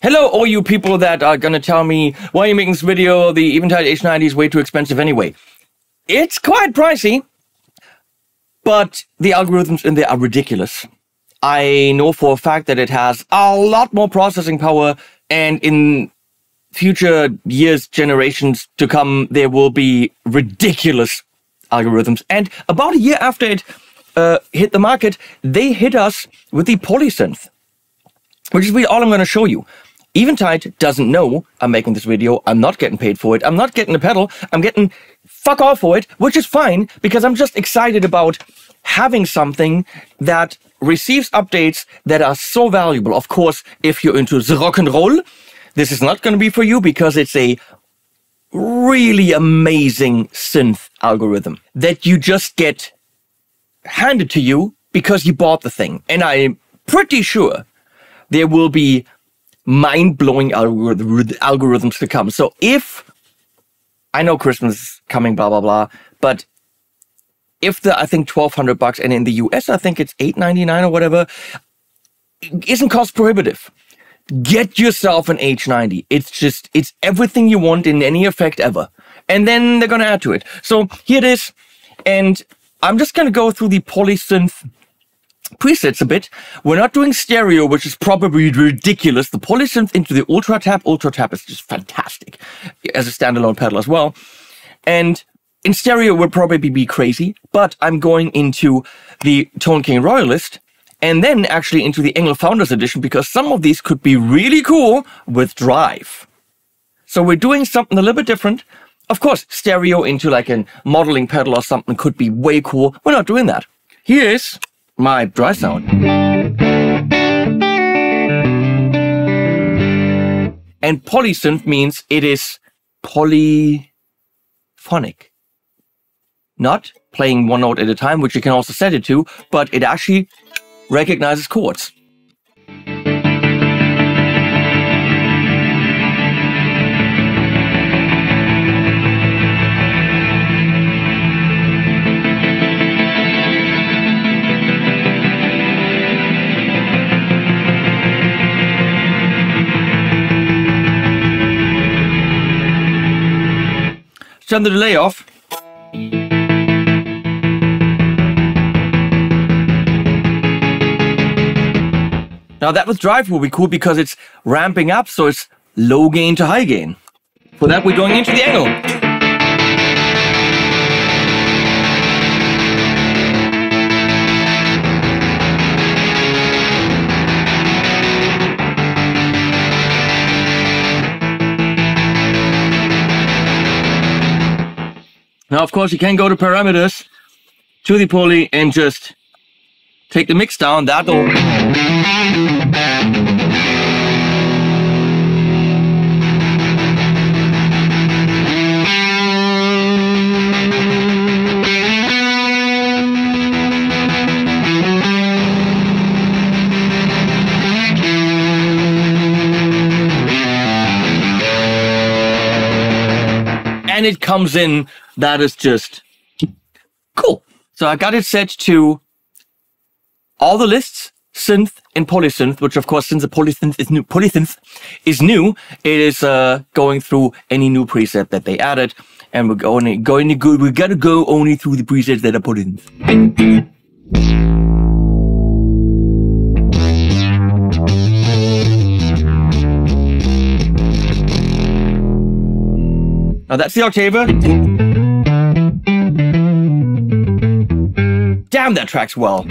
Hello, all you people that are gonna tell me, why are you making this video? The Eventide H90 is way too expensive anyway. It's quite pricey, but the algorithms in there are ridiculous. I know for a fact that it has a lot more processing power, and in future years, generations to come, there will be ridiculous algorithms. And about a year after it hit the market, they hit us with the Polysynth, which is really all I'm going to show you. Eventide doesn't know I'm making this video. I'm not getting paid for it. I'm not getting a pedal. I'm getting fuck all for it, which is fine, because I'm just excited about having something that receives updates that are so valuable. Of course, if you're into the rock and roll, this is not going to be for you, because it's a really amazing synth algorithm that you just get handed to you because you bought the thing. And I'm pretty sure there will be mind-blowing algorithms to come. So if, I know Christmas is coming, blah, blah, blah, but if the, I think $1,200, and in the US, I think it's $899 or whatever, isn't cost prohibitive. Get yourself an H90. It's everything you want in any effect ever. And then they're going to add to it. So here it is. And I'm just going to go through the Polysynth presets a bit. We're not doing stereo, which is probably ridiculous. The Polysynth into the Ultra Tap is just fantastic as a standalone pedal as well. And in stereo would probably be crazy, but I'm going into the Tone King Royalist and then actually into the Engel Founders Edition, because some of these could be really cool with drive. So we're doing something a little bit different. Of course, stereo into like a modeling pedal or something could be way cool. We're not doing that. Here's my dry sound. And polysynth means it is polyphonic. Not playing one note at a time, which you can also set it to, but it actually recognizes chords. Turn the delay off. Now that with drive will be cool because it's ramping up, so it's low gain to high gain. For that, we're going into the Engel. Now, of course, you can go to parameters, to the poly, and just take the mix down. That'll... And it comes in, that is just cool. So I got it set to all the lists, synth and polysynth, which of course, since the polysynth is new, it is going through any new preset that they added, and we gotta go only through the presets that are polysynth. Now that's the octaver. Damn, that tracks well.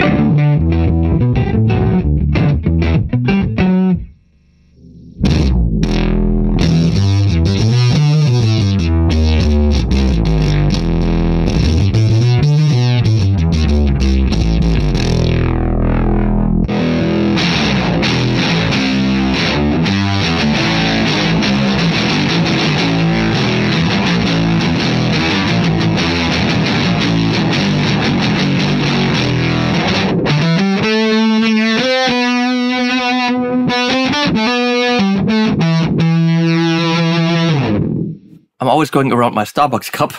I'm always going around my Starbucks cup.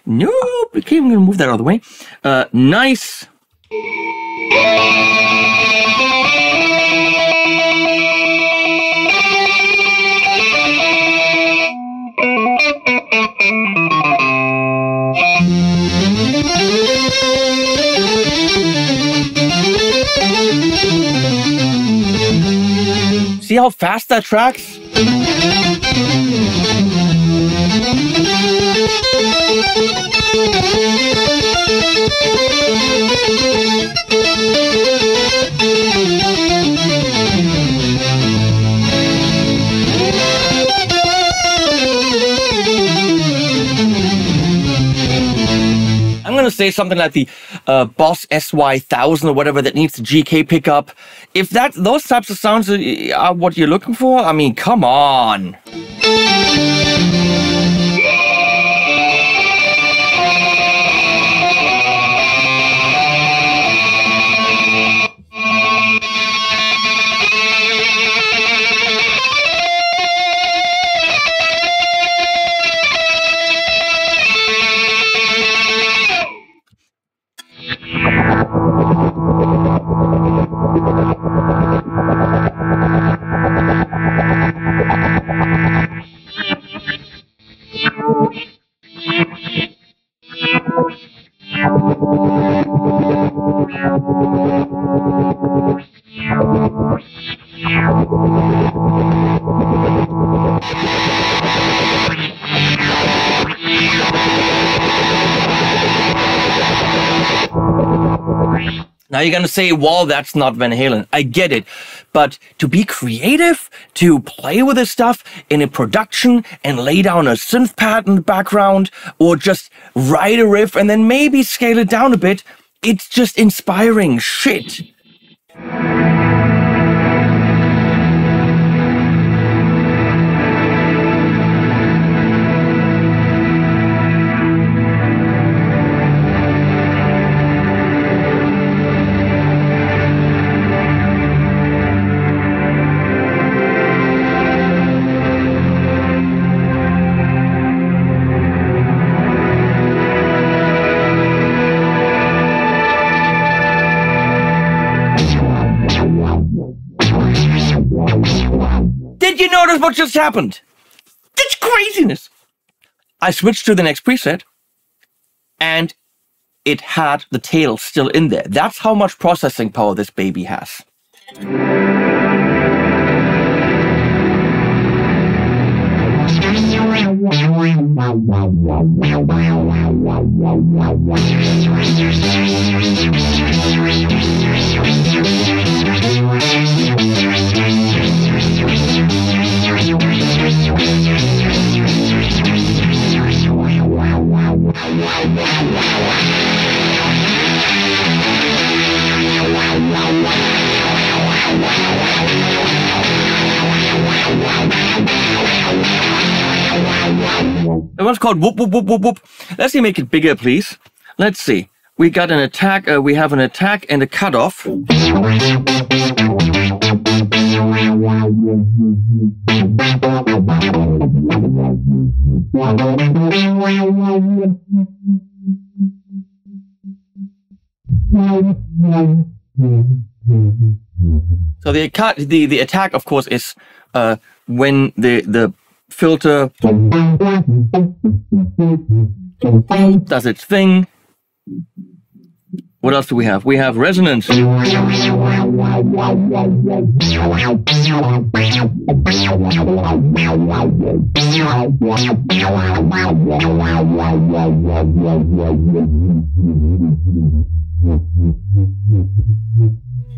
Nope, okay, I'm gonna move that out of the way. Nice. how fast that tracks? I'm going to say something like the Boss SY1000 or whatever that needs the GK pickup. If those types of sounds are what you're looking for, I mean, come on. Now you're gonna say, well, that's not Van Halen. I get it. But to be creative, to play with this stuff in a production and lay down a synth pad in the background, or just write a riff and then maybe scale it down a bit, it's just inspiring shit. Did you notice what just happened? It's craziness. I switched to the next preset and it had the tail still in there. That's how much processing power this baby has. The one's called whoop whoop whoop whoop whoop. Let's see, make it bigger, please. Let's see. We got an attack. We have an attack and a cutoff. So the attack, of course, is when the filter does its thing. What else do we have? We have resonance.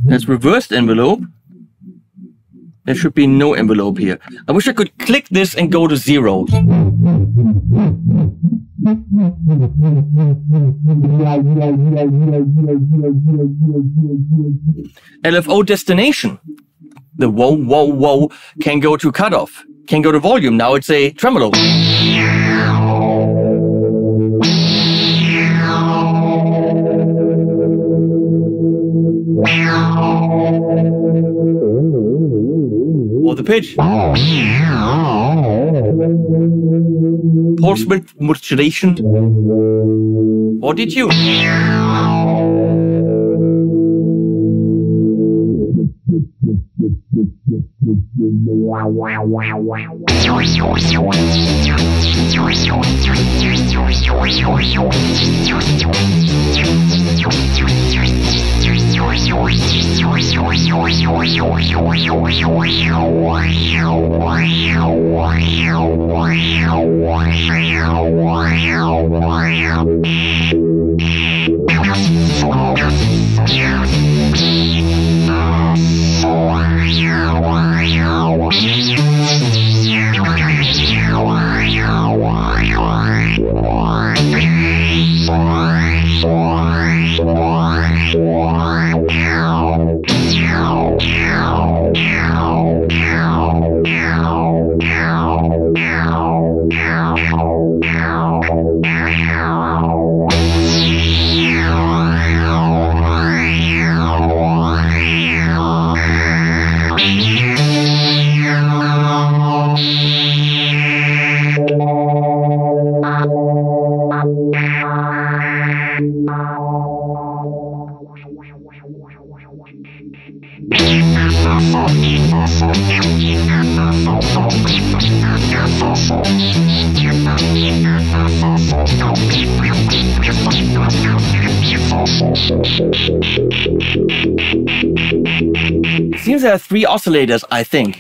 That's reversed envelope. There should be no envelope here. I wish I could click this and go to 0. LFO destination. The whoa, whoa, whoa can go to cutoff, can go to volume. Now it's a tremolo. Or the pitch. Pulse width modulation. Or detune. It seems there are 3 oscillators, I think.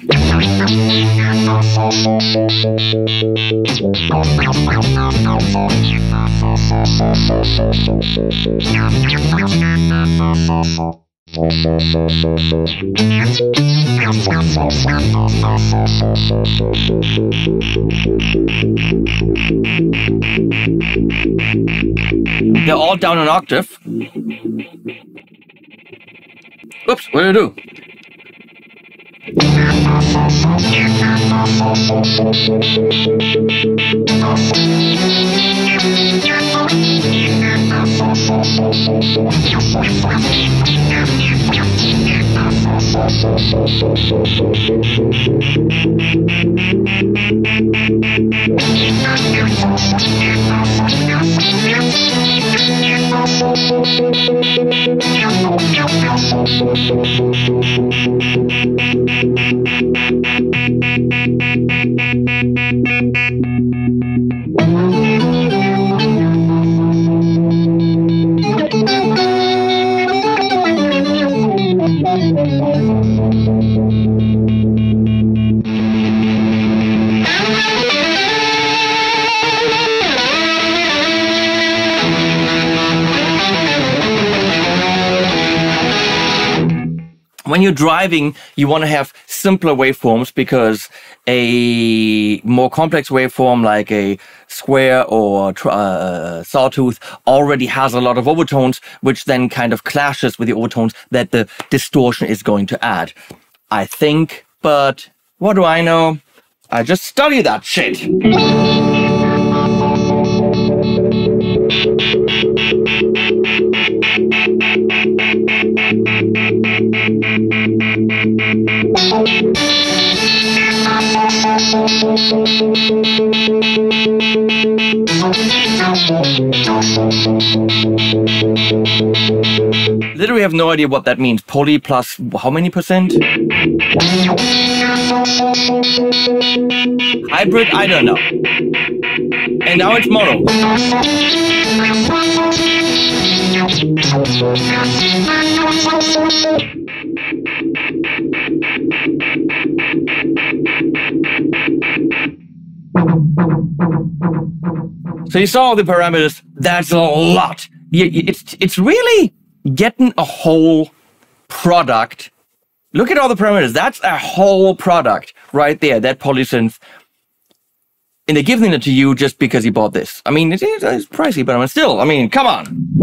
They're all down an octave. Oops, what did I do? When you're driving, you want to have simpler waveforms because a more complex waveform like a square or sawtooth already has a lot of overtones, which then kind of clashes with the overtones that the distortion is going to add. I think, but what do I know? I just study that shit. Literally have no idea what that means. Poly plus how many percent? Hybrid? I don't know. And now it's mono. So you saw all the parameters. That's a lot. It's really getting a whole product. Look at all the parameters. That's a whole product right there, that polysynth. And they're giving it to you just because you bought this. I mean, it's pricey, but I mean, still, I mean, come on.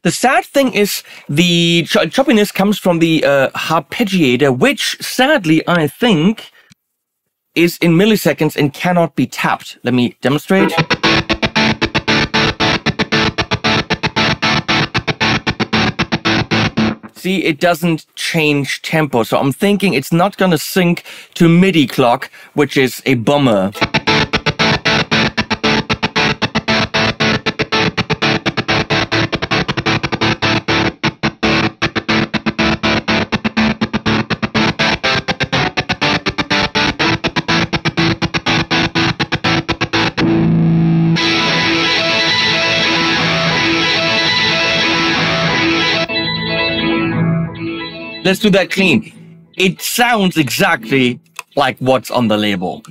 The sad thing is the choppiness comes from the arpeggiator, which sadly I think is in milliseconds and cannot be tapped. Let me demonstrate. See, it doesn't change tempo, so I'm thinking it's not gonna sync to MIDI clock, which is a bummer. Let's do that clean. It sounds exactly like what's on the label.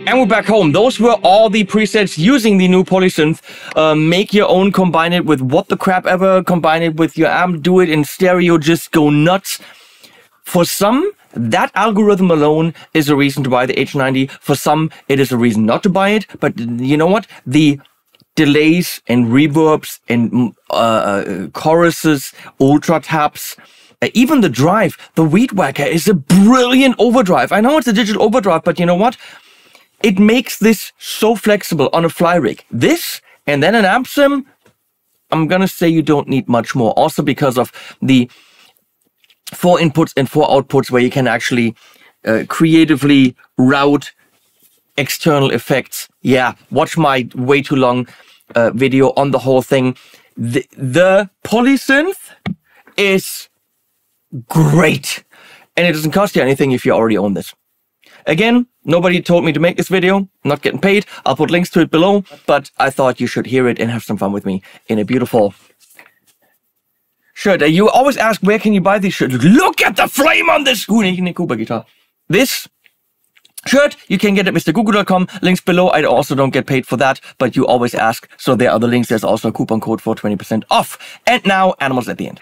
And we're back home. Those were all the presets using the new Polysynth. Make your own, combine it with what the crap ever, combine it with your amp, do it in stereo, just go nuts. For some, that algorithm alone is a reason to buy the H90. For some, it is a reason not to buy it. But you know what? The delays and reverbs and choruses, ultra taps, even the drive, the Weed Whacker is a brilliant overdrive. I know it's a digital overdrive, but you know what? It makes this so flexible on a fly rig. This and then an amp sim, I'm gonna say you don't need much more. Also because of the 4 inputs and 4 outputs where you can actually creatively route external effects. Yeah, watch my way too long video on the whole thing. The Polysynth is great. And it doesn't cost you anything if you already own this. Again, nobody told me to make this video. I'm not getting paid. I'll put links to it below. But I thought you should hear it and have some fun with me in a beautiful shirt. You always ask, where can you buy these shirts? Look at the flame on this Cooper guitar. This shirt, you can get at mrgoogle.com. Links below. I also don't get paid for that, but you always ask. So there are the links. There's also a coupon code for 20% off. And now, animals at the end.